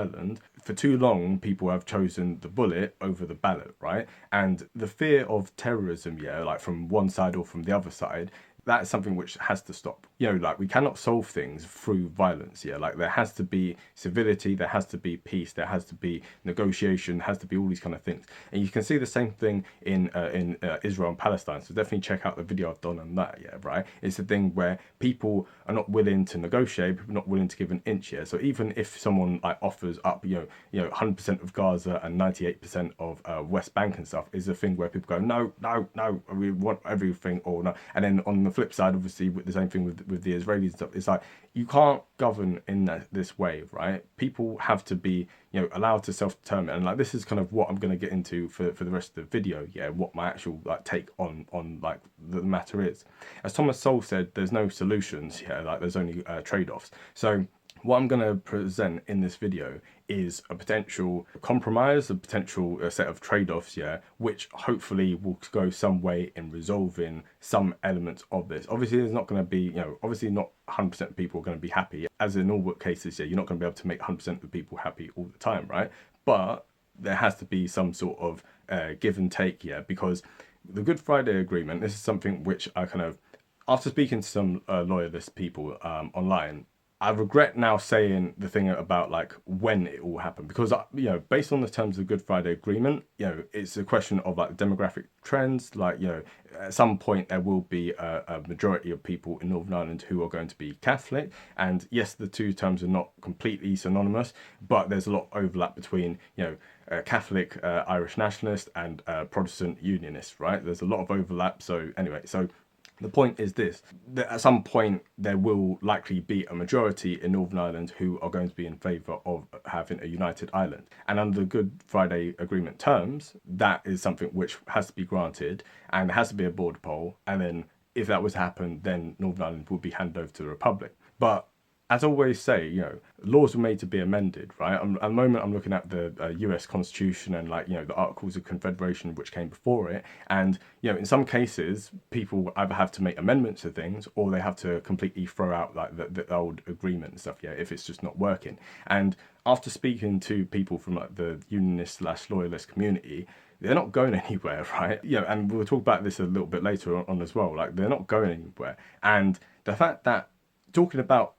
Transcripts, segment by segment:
Ireland, for too long, people have chosen the bullet over the ballot, right? And the fear of terrorism, yeah, like from one side or from the other side, that is something which has to stop. You know, like we cannot solve things through violence. Yeah, like there has to be civility, there has to be peace, there has to be negotiation, there has to be all these kind of things. And you can see the same thing in Israel and Palestine. So definitely check out the video I've done on that. Yeah, right. It's a thing where people are not willing to negotiate, people are not willing to give an inch. Yeah. So even if someone like offers up, 100% of Gaza and 98% of West Bank and stuff, is a thing where people go, no, no, no, we want everything or no. And then on the flip side, obviously, with the same thing with the Israelis and stuff, it's like you can't govern in this way, right? People have to be, allowed to self-determine, and like this is kind of what I'm going to get into for the rest of the video. Yeah, what my actual like take on like the matter is. As Thomas Sowell said, there's no solutions. Yeah, like there's only trade-offs. So what I'm going to present in this video is a potential compromise, a potential set of trade-offs, yeah, which hopefully will go some way in resolving some elements of this. Obviously, there's not going to be, obviously not 100% of people are going to be happy. As in all cases, yeah, you're not going to be able to make 100% of the people happy all the time, right? But there has to be some sort of give and take, yeah, because the Good Friday Agreement, this is something which I kind of, after speaking to some loyalist people online, I regret now saying the thing about like when it all happened, because based on the terms of the Good Friday Agreement, it's a question of like demographic trends. Like at some point there will be a majority of people in Northern Ireland who are going to be Catholic, and yes, the two terms are not completely synonymous, but there's a lot of overlap between Catholic Irish nationalist and Protestant unionist, right? There's a lot of overlap. So anyway, so the point is this, that at some point there will likely be a majority in Northern Ireland who are going to be in favour of having a united Ireland. And under the Good Friday Agreement terms, that is something which has to be granted, and it has to be a border poll. And then if that was to happen, then Northern Ireland would be handed over to the Republic. But as I always say, laws were made to be amended, right? At the moment, I'm looking at the US Constitution and the Articles of Confederation which came before it. And, in some cases, people either have to make amendments to things or they have to completely throw out like the old agreement and stuff, yeah, if it's just not working. And after speaking to people from like the unionist/loyalist community, they're not going anywhere, right? And we'll talk about this a little bit later on as well. Like, they're not going anywhere. And the fact that talking about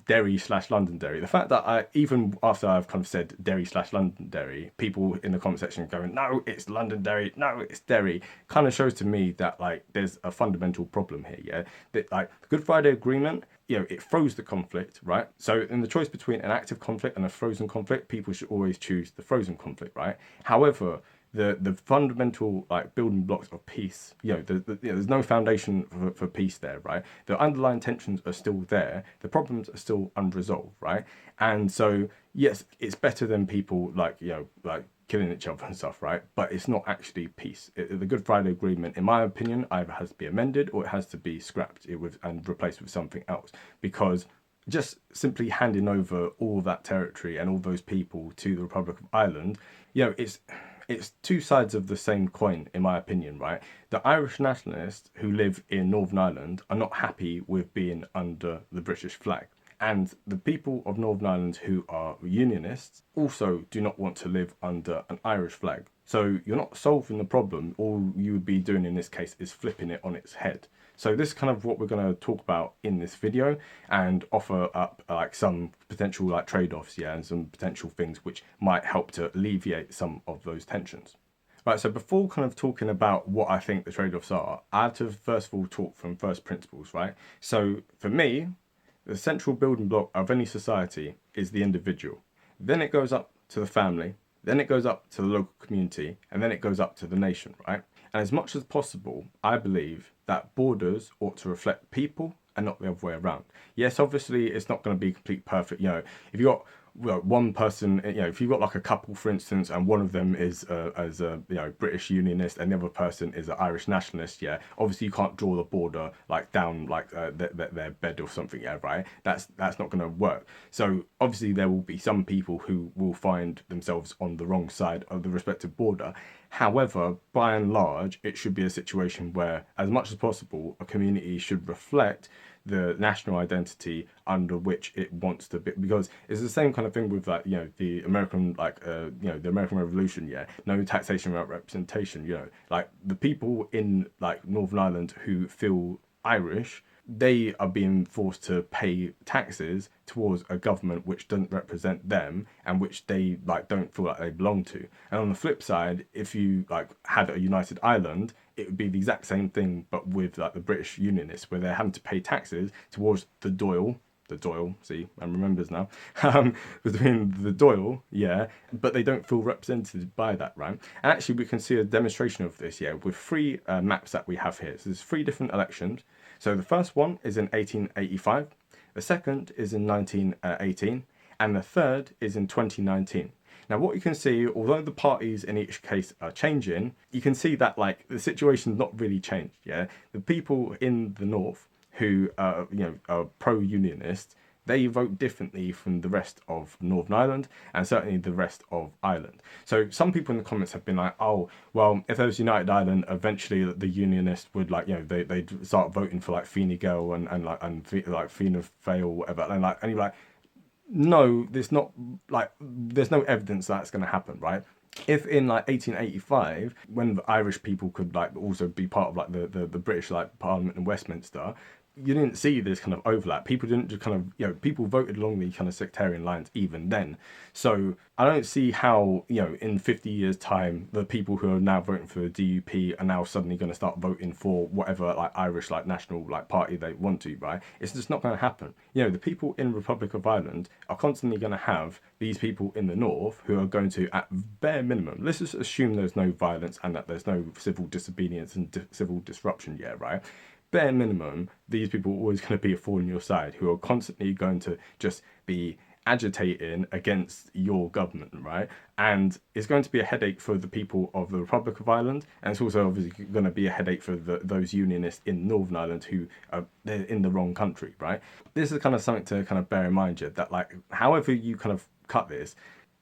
Derry/Londonderry. The fact that even after I've kind of said Derry/Londonderry, people in the comment section going, no, it's Londonderry, no, it's Derry, kind of shows to me that like there's a fundamental problem here. Yeah, that like the Good Friday Agreement, it froze the conflict, right? So in the choice between an active conflict and a frozen conflict, people should always choose the frozen conflict, right? However, the fundamental like building blocks of peace, there's no foundation for peace there, right? The underlying tensions are still there, the problems are still unresolved, right? And so yes, it's better than people like killing each other and stuff, right? But it's not actually peace. The Good Friday Agreement, in my opinion, either has to be amended or it has to be scrapped and replaced with something else, because just simply handing over all that territory and all those people to the Republic of Ireland, it's two sides of the same coin, in my opinion, right? The Irish nationalists who live in Northern Ireland are not happy with being under the British flag. And the people of Northern Ireland who are unionists also do not want to live under an Irish flag. So you're not solving the problem. All you would be doing in this case is flipping it on its head. So this is kind of what we're going to talk about in this video and offer up like some potential like trade-offs, yeah, and some potential things which might help to alleviate some of those tensions. Right, so before kind of talking about what I think the trade-offs are, I have to first of all talk from first principles, right? So for me, the central building block of any society is the individual. Then it goes up to the family, then it goes up to the local community, and then it goes up to the nation, right? And as much as possible, I believe that borders ought to reflect people and not the other way around. Yes, obviously, it's not going to be complete perfect. If you've got one person, if you've got like a couple, for instance, and one of them is as a British unionist and the other person is an Irish nationalist, yeah, obviously you can't draw the border like down like their bed or something, yeah, right? That's not going to work. So obviously there will be some people who will find themselves on the wrong side of the respective border. However, by and large, it should be a situation where, as much as possible, a community should reflect the national identity under which it wants to be, because it's the same kind of thing with, like, the American, the American Revolution. Yeah, no taxation without representation. Like the people in like Northern Ireland who feel Irish, they are being forced to pay taxes towards a government which doesn't represent them and which they like don't feel like they belong to. And on the flip side, if you like had a united Ireland, it would be the exact same thing, but with like the British Unionists, where they're having to pay taxes towards the Doyle, see, and remembers now, between the Doyle, yeah, but they don't feel represented by that, right? And actually, we can see a demonstration of this, yeah, with three maps that we have here. So there's three different elections. So the first one is in 1885, the second is in 1918, and the third is in 2019. Now, what you can see, although the parties in each case are changing, you can see that like the situation's not really changed. Yeah, the people in the north who are pro-unionist, they vote differently from the rest of Northern Ireland and certainly the rest of Ireland. So some people in the comments have been like, oh, well, if there was United Ireland, eventually the Unionists would they'd start voting for like Fine Gael and Fianna Fáil or whatever, and you're like, no, there's no evidence that's going to happen, right? If in like 1885, when the Irish people could like also be part of like the British like Parliament in Westminster, you didn't see this kind of overlap. People didn't just kind of, people voted along the kind of sectarian lines even then. So I don't see how, in 50 years time, the people who are now voting for the DUP are now suddenly going to start voting for whatever like Irish like national like party they want to, right? It's just not going to happen. The people in Republic of Ireland are constantly going to have these people in the north who are going to, at bare minimum, let's just assume there's no violence and that there's no civil disobedience and civil disruption yet, right? Bare minimum, these people are always going to be a thorn in your side who are constantly going to just be agitating against your government, right? And it's going to be a headache for the people of the Republic of Ireland, and it's also obviously going to be a headache for those unionists in Northern Ireland who are they're in the wrong country, right? This is kind of something to kind of bear in mind, that like however you kind of cut this,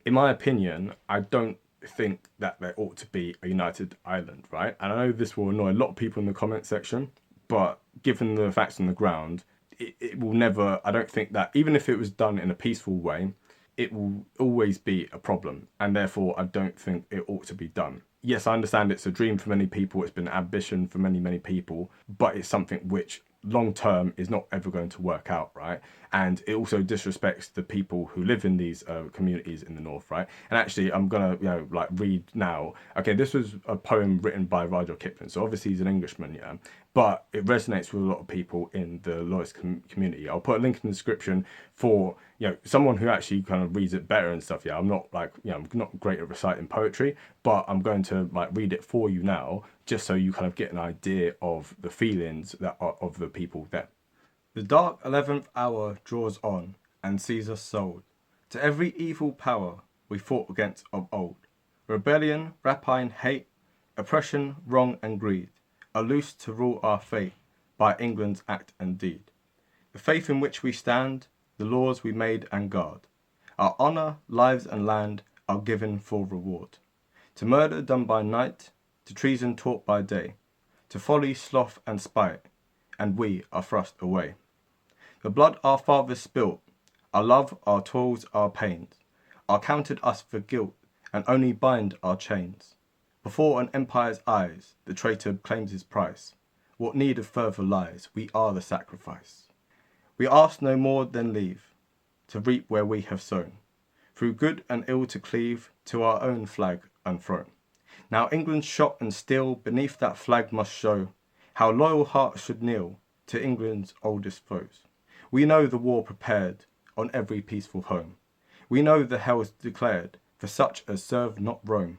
in my opinion, I don't think that there ought to be a united Ireland, right? And I know this will annoy a lot of people in the comment section, but given the facts on the ground, it will never, I don't think that, even if it was done in a peaceful way, it will always be a problem. And therefore, I don't think it ought to be done. Yes, I understand it's a dream for many people. It's been an ambition for many, many people, but it's something which long term is not ever going to work out, right? And it also disrespects the people who live in these communities in the north, right? And actually, I'm gonna read now. Okay, this was a poem written by Rudyard Kipling, so obviously he's an Englishman, yeah, but it resonates with a lot of people in the Loyalist community. I'll put a link in the description for someone who actually kind of reads it better and stuff. Yeah, I'm not I'm not great at reciting poetry, but I'm going to read it for you now, just so you kind of get an idea of the feelings that are of the people there. The dark 11th hour draws on and sees us sold to every evil power we fought against of old. Rebellion, rapine, hate, oppression, wrong and greed are loose to rule our fate by England's act and deed. The faith in which we stand, the laws we made and guard, our honour, lives and land are given for reward. To murder done by night, to treason taught by day, to folly, sloth and spite, and we are thrust away. The blood our fathers spilt, our love, our toils, our pains, are counted us for guilt, and only bind our chains. Before an empire's eyes, the traitor claims his price. What need of further lies? We are the sacrifice. We ask no more than leave to reap where we have sown, through good and ill to cleave to our own flag unthrown. Now England's shot and steel beneath that flag must show how loyal hearts should kneel to England's oldest foes. We know the war prepared on every peaceful home. We know the hell's declared for such as serve not Rome.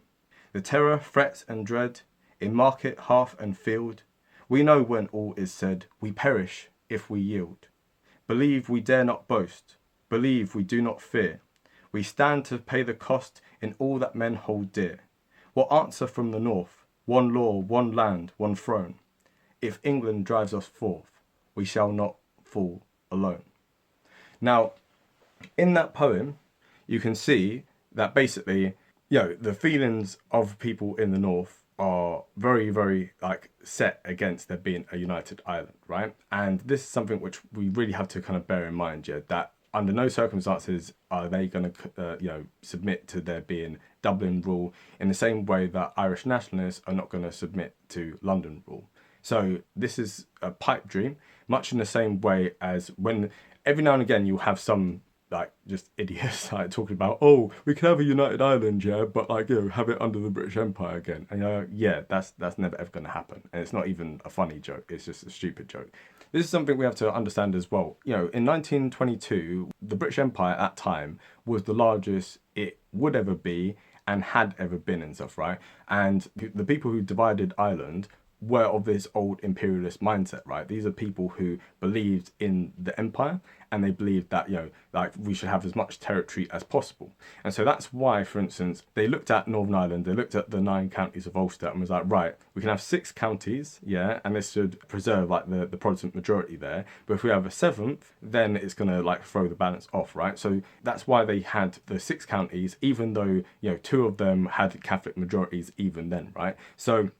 The terror, threats and dread in market, hearth and field. We know when all is said, we perish if we yield. Believe we dare not boast, believe we do not fear. We stand to pay the cost in all that men hold dear. What answer from the north? One law, one land, one throne. If England drives us forth, we shall not fall alone. Now, in that poem, you can see that basically The feelings of people in the north are very, very like set against there being a united Ireland, right? And this is something which we really have to kind of bear in mind, yeah, that under no circumstances are they going to, submit to there being Dublin rule in the same way that Irish nationalists are not going to submit to London rule. So this is a pipe dream, much in the same way as when every now and again you'll have some like just idiots like talking about, oh, we can have a united Ireland, yeah, but like have it under the British Empire again. And yeah, that's never ever going to happen, and it's not even a funny joke. It's just a stupid joke. This is something we have to understand as well. In 1922, the British Empire at that time was the largest it would ever be and had ever been and stuff, right? And the people who divided Ireland were of this old imperialist mindset, right? These are people who believed in the empire and they believed that, like we should have as much territory as possible. And so that's why, for instance, they looked at Northern Ireland, they looked at the 9 counties of Ulster and was like, right, we can have 6 counties, yeah, and this should preserve like the Protestant majority there. But if we have a 7th, then it's going to like throw the balance off, right? So that's why they had the 6 counties, even though, 2 of them had Catholic majorities even then, right? So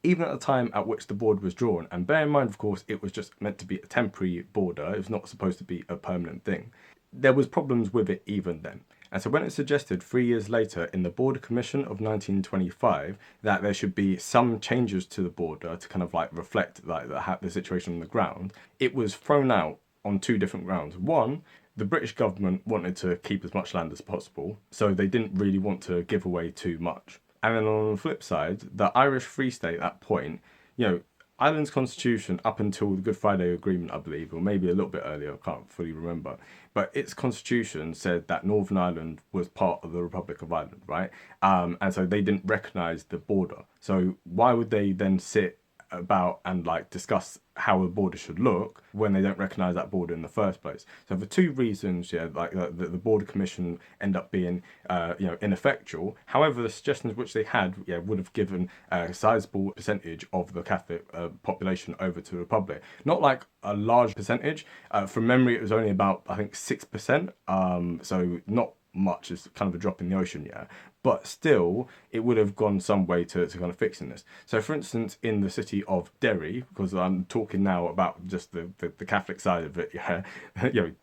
even at the time at which the border was drawn, and bear in mind, of course, it was just meant to be a temporary border, it was not supposed to be a permanent thing, there was problems with it even then. And so when it suggested 3 years later in the Border Commission of 1925 that there should be some changes to the border to kind of like reflect like the situation on the ground, it was thrown out on 2 different grounds. One, the British government wanted to keep as much land as possible, so they didn't really want to give away too much. And then on the flip side, the Irish Free State at that point, Ireland's constitution up until the Good Friday Agreement, I believe, or maybe a little bit earlier, I can't fully remember, but its constitution said that Northern Ireland was part of the Republic of Ireland, right? And so they didn't recognise the border. So why would they then sit about and like discuss how a border should look when they don't recognise that border in the first place? So for 2 reasons, yeah, like the border commission end up being ineffectual. However, the suggestions which they had, yeah, would have given a sizable percentage of the Catholic population over to the Republic. Not like a large percentage. From memory, it was only about, I think, 6%. So not much, is kind of a drop in the ocean, yeah, but still it would have gone some way to kind of fixing this. So for instance, in the city of Derry, because I'm talking now about just the Catholic side of it, yeah,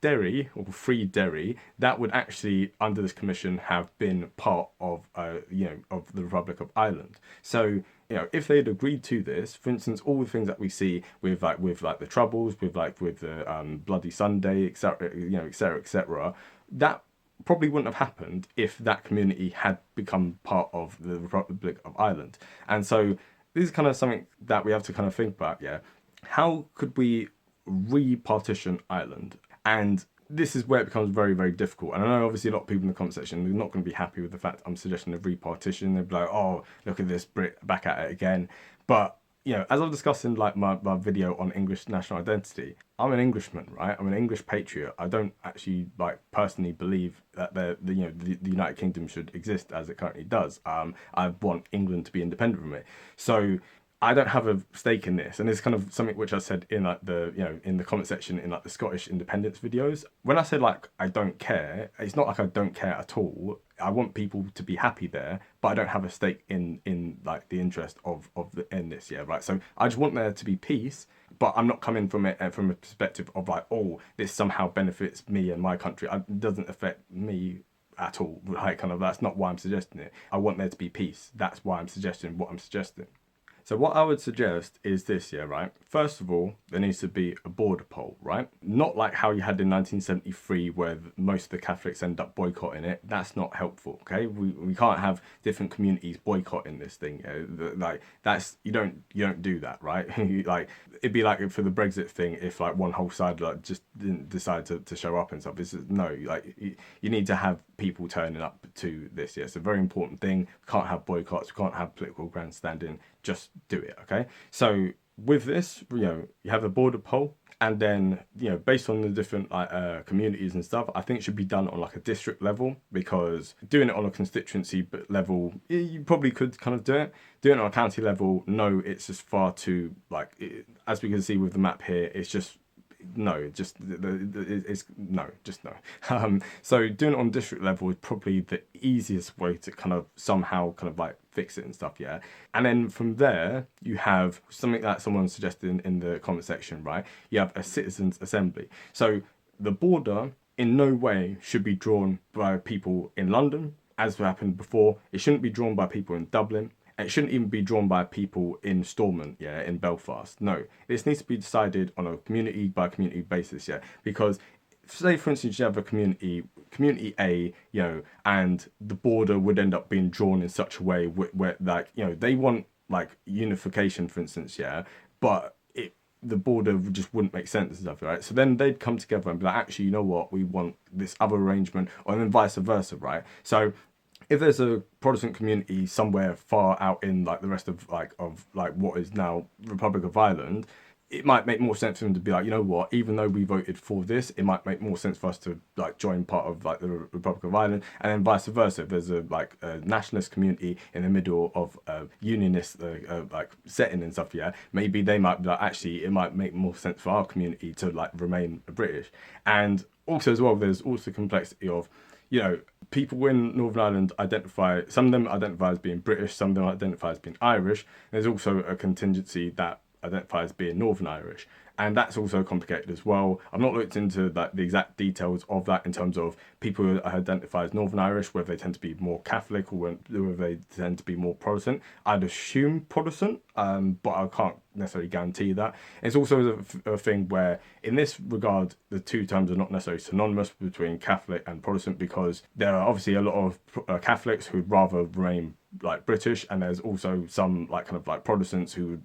Derry, or Free Derry, that would actually under this commission have been part of of the Republic of Ireland. So if they'd agreed to this, for instance, all the things that we see with the Troubles, with the Bloody Sunday, etc., etc., that probably wouldn't have happened if that community had become part of the Republic of Ireland. And so this is kind of something that we have to kind of think about, yeah. How could we re-partition Ireland? And this is where it becomes very, very difficult. And I know obviously a lot of people in the comment section, they're not going to be happy with the fact I'm suggesting a re-partition. They'll be like, oh, look at this Brit back at it again. But as I've discussed in like my video on English national identity, I'm an Englishman, right? I'm an English patriot. I don't actually like personally believe that the United Kingdom should exist as it currently does. I want England to be independent from it. So I don't have a stake in this, and it's kind of something which I said in like in the comment section in like the Scottish independence videos. When I said like I don't care, it's not like I don't care at all. I want people to be happy there, but I don't have a stake in like the interest of in this, yeah, right. So I just want there to be peace, but I'm not coming from it from a perspective of like, oh, this somehow benefits me and my country. It doesn't affect me at all. Like, kind of, that's not why I'm suggesting it. I want there to be peace. That's why I'm suggesting what I'm suggesting. So what I would suggest is this, yeah, right? First of all, there needs to be a border poll, right? Not like how you had in 1973 where most of the Catholics end up boycotting it. That's not helpful, okay? We can't have different communities boycotting this thing. Like, that's, you don't do that, right? Like, it'd be like for the Brexit thing, if like one whole side like just didn't decide to show up and stuff. This is, no, like you need to have people turning up to this. Yeah, it's a very important thing. We can't have boycotts. We can't have political grandstanding. Just do it, okay? So with this, you have a border poll, and then based on the different communities and stuff, I think it should be done on like a district level, because doing it on a constituency level, you probably could kind of do it. Doing it on a county level, no, it's just far too as we can see with the map here, it's just no, just it's no, just no. So doing it on district level is probably the easiest way to kind of somehow kind of like fix it and stuff, yeah. And then from there, you have something that someone suggested in the comment section, right? You have a citizens' assembly. So the border in no way should be drawn by people in London, as happened before. It shouldn't be drawn by people in Dublin. And it shouldn't even be drawn by people in Stormont, yeah, in Belfast. No, this needs to be decided on a community by community basis, yeah. Because say, for instance, you have a community A, you know, and the border would end up being drawn in such a way where like, you know, they want like unification, for instance, yeah, but the border just wouldn't make sense and stuff, right? So then they'd come together and be like, actually, you know what, we want this other arrangement, or then vice versa, right? So if there's a Protestant community somewhere far out in like the rest of what is now Republic of Ireland, it might make more sense for them to be like, you know what, even though we voted for this, it might make more sense for us to like join part of like the Republic of Ireland, and then vice versa. If there's a nationalist community in the middle of a unionist like setting and stuff, yeah, maybe they might be like, actually, it might make more sense for our community to like remain British. And also as well, there's also the complexity of, you know, people in Northern Ireland identify, some of them identify as being British, some of them identify as being Irish. There's also a contingency that identifies as being Northern Irish, and that's also complicated as well. I've not looked into the exact details of that in terms of people who identify as Northern Irish, whether they tend to be more Catholic or whether they tend to be more Protestant. I'd assume Protestant, but I can't necessarily guarantee that. It's also a thing where, in this regard, the two terms are not necessarily synonymous between Catholic and Protestant, because there are obviously a lot of Catholics who'd rather remain like British, and there's also some like kind of like Protestants who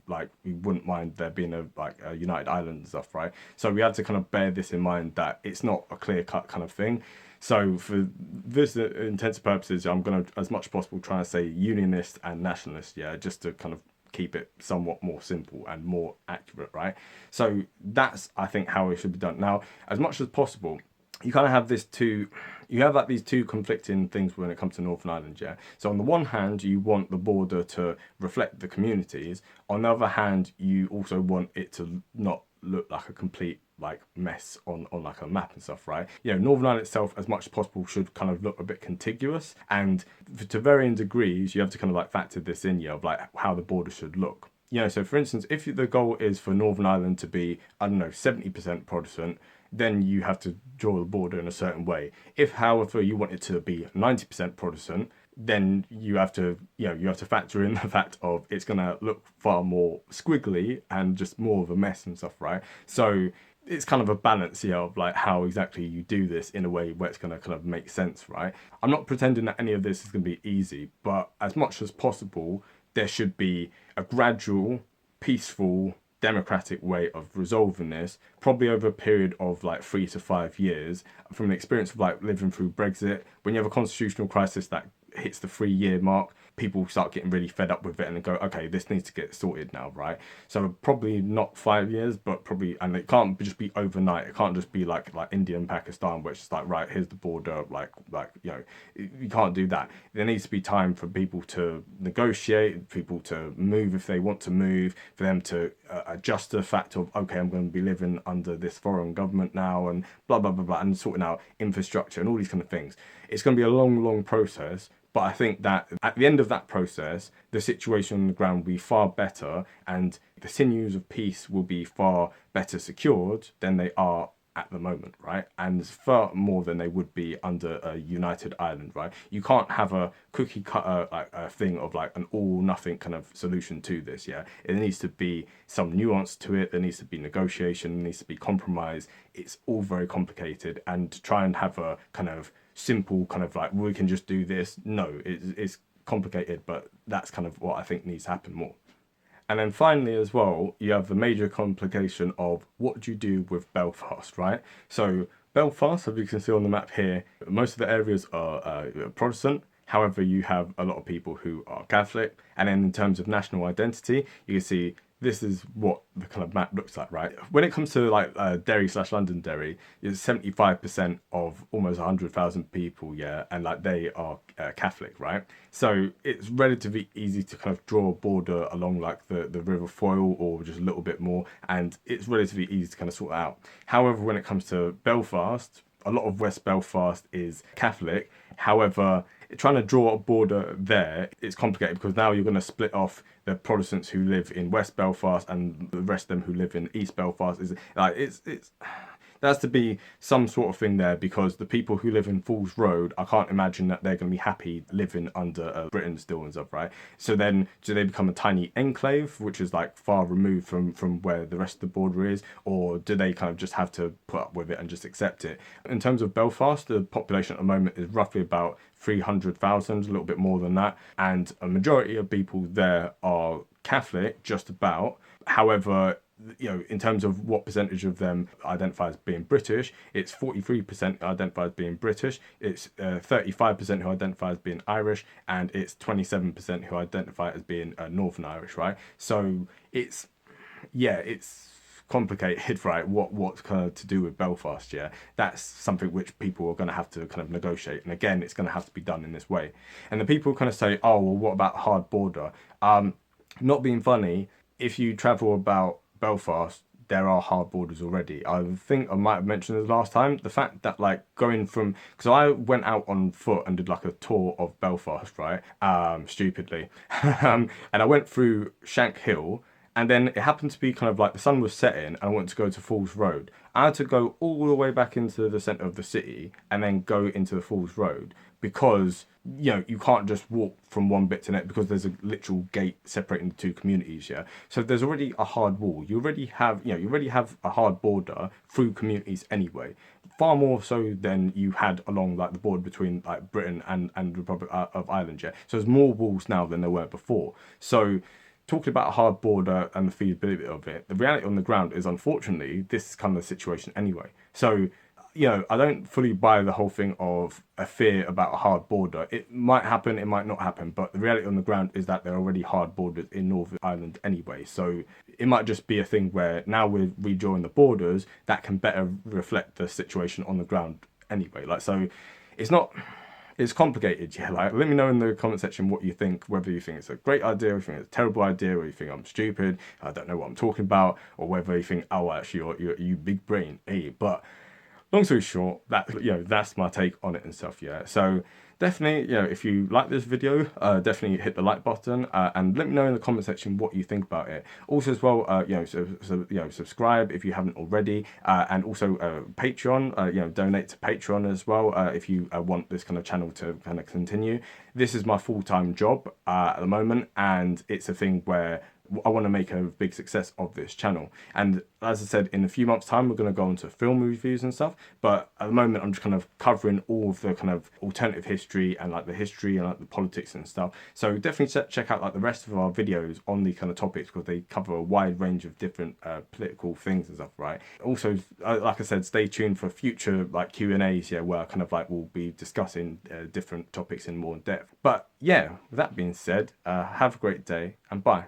wouldn't mind there being a United Ireland and stuff, right? So we had to kind of bear this in mind, that it's not a clear cut kind of thing. So for this intents purposes, I'm going to, as much as possible, try and say unionist and nationalist, yeah, just to kind of keep it somewhat more simple and more accurate, right? So that's, I think, how it should be done. Now, as much as possible, you kind of have these two conflicting things when it comes to Northern Ireland, yeah? So on the one hand, you want the border to reflect the communities. On the other hand, you also want it to not look like a complete like mess on like a map and stuff, right? You know, Northern Ireland itself, as much as possible, should kind of look a bit contiguous, and to varying degrees, you have to kind of like factor this in, yeah, of like how the border should look. You know, so for instance, if the goal is for Northern Ireland to be, I don't know, 70% Protestant, then you have to draw the border in a certain way. If, however, you want it to be 90% Protestant, then you have to factor in the fact of it's going to look far more squiggly and just more of a mess and stuff, right? So it's kind of a balance here of like how exactly you do this in a way where it's going to kind of make sense, right? I'm not pretending that any of this is going to be easy, but as much as possible, there should be a gradual, peaceful, democratic way of resolving this, probably over a period of like 3 to 5 years. From the experience of like living through Brexit, when you have a constitutional crisis that hits the 3-year mark, people start getting really fed up with it and they go, okay, this needs to get sorted now, right? So probably not 5 years, but probably, and it can't just be overnight. It can't just be like India and Pakistan, where it's just like, right, here's the border, like you know, you can't do that. There needs to be time for people to negotiate, people to move if they want to move, for them to adjust to the fact of, okay, I'm going to be living under this foreign government now, and blah blah blah blah, and sorting out infrastructure and all these kind of things. It's going to be a long process. But I think that at the end of that process, the situation on the ground will be far better, and the sinews of peace will be far better secured than they are at the moment, right? And far more than they would be under a united Ireland, right? You can't have a cookie cutter like a thing of like an all nothing kind of solution to this, yeah? It needs to be some nuance to it. There needs to be negotiation. There needs to be compromise. It's all very complicated, and to try and have a kind of simple kind of like, we can just do this. No, it's complicated, but that's kind of what I think needs to happen more. And then finally as well, you have the major complication of what do you do with Belfast, right? So Belfast, as you can see on the map here, most of the areas are Protestant. However, you have a lot of people who are Catholic. And then in terms of national identity, you can see this is what the kind of map looks like, right? When it comes to like Derry/Londonderry, it's 75% of almost 100,000 people, yeah, and like they are Catholic, right? So it's relatively easy to kind of draw a border along like the River Foyle or just a little bit more, and it's relatively easy to kind of sort out. However, when it comes to Belfast, a lot of West Belfast is Catholic. However, trying to draw a border there, it's complicated because now you're going to split off the Protestants who live in West Belfast and the rest of them who live in East Belfast. Is like it's there has to be some sort of thing there, because the people who live in Falls Road, I can't imagine that they're going to be happy living under Britain still and stuff, right? So then do they become a tiny enclave, which is like far removed from where the rest of the border is? Or do they kind of just have to put up with it and just accept it? In terms of Belfast, the population at the moment is roughly about 300,000, a little bit more than that. And a majority of people there are Catholic, just about. However, you know, in terms of what percentage of them identify as being British, it's 43% identify as being British, it's 35% who identify as being Irish, and it's 27% who identify as being Northern Irish, right? So it's, yeah, it's complicated, right? What's kind of to do with Belfast, yeah? That's something which people are going to have to kind of negotiate. And again, it's going to have to be done in this way. And the people kind of say, oh, well, what about hard border? Not being funny, if you travel about Belfast, there are hard borders already. I think I might have mentioned this last time. The fact that like going from, because I went out on foot and did like a tour of Belfast, right? Stupidly, and I went through Shank Hill, and then it happened to be kind of like the sun was setting, and I wanted to go to Falls Road. I had to go all the way back into the centre of the city and then go into the Falls Road, because you know you can't just walk from one bit to the next, because there's a literal gate separating the two communities, yeah. So there's already a hard wall. You already have, you know, you already have a hard border through communities anyway, far more so than you had along like the border between like Britain and the Republic of Ireland, yeah. So there's more walls now than there were before. So talking about a hard border and the feasibility of it, the reality on the ground is, unfortunately, this is kind of the situation anyway. So, you know, I don't fully buy the whole thing of a fear about a hard border. It might happen, it might not happen, but the reality on the ground is that there are already hard borders in Northern Ireland anyway. So it might just be a thing where now we're redrawing the borders that can better reflect the situation on the ground anyway. Like, so it's not... It's complicated, yeah. Like, let me know in the comment section what you think, whether you think it's a great idea, or you think it's a terrible idea, or you think I'm stupid, I don't know what I'm talking about, or whether you think, oh, actually, you big brain, hey. But long story short, that, you know, that's my take on it and stuff, yeah. So definitely, you know, if you like this video, definitely hit the like button, and let me know in the comment section what you think about it. Also as well, you know, subscribe if you haven't already, and also Patreon, you know, donate to Patreon as well, if you want this kind of channel to kind of continue. This is my full-time job at the moment, and it's a thing where I want to make a big success of this channel. And as I said, in a few months' time, we're going to go into film reviews and stuff. But at the moment, I'm just kind of covering all of the kind of alternative history and like the history and like the politics and stuff. So definitely check out like the rest of our videos on the kind of topics, because they cover a wide range of different political things and stuff, right? Also, like I said, stay tuned for future like Q&As, yeah, where I kind of like will be discussing different topics in more depth. But yeah, with that being said, have a great day and bye.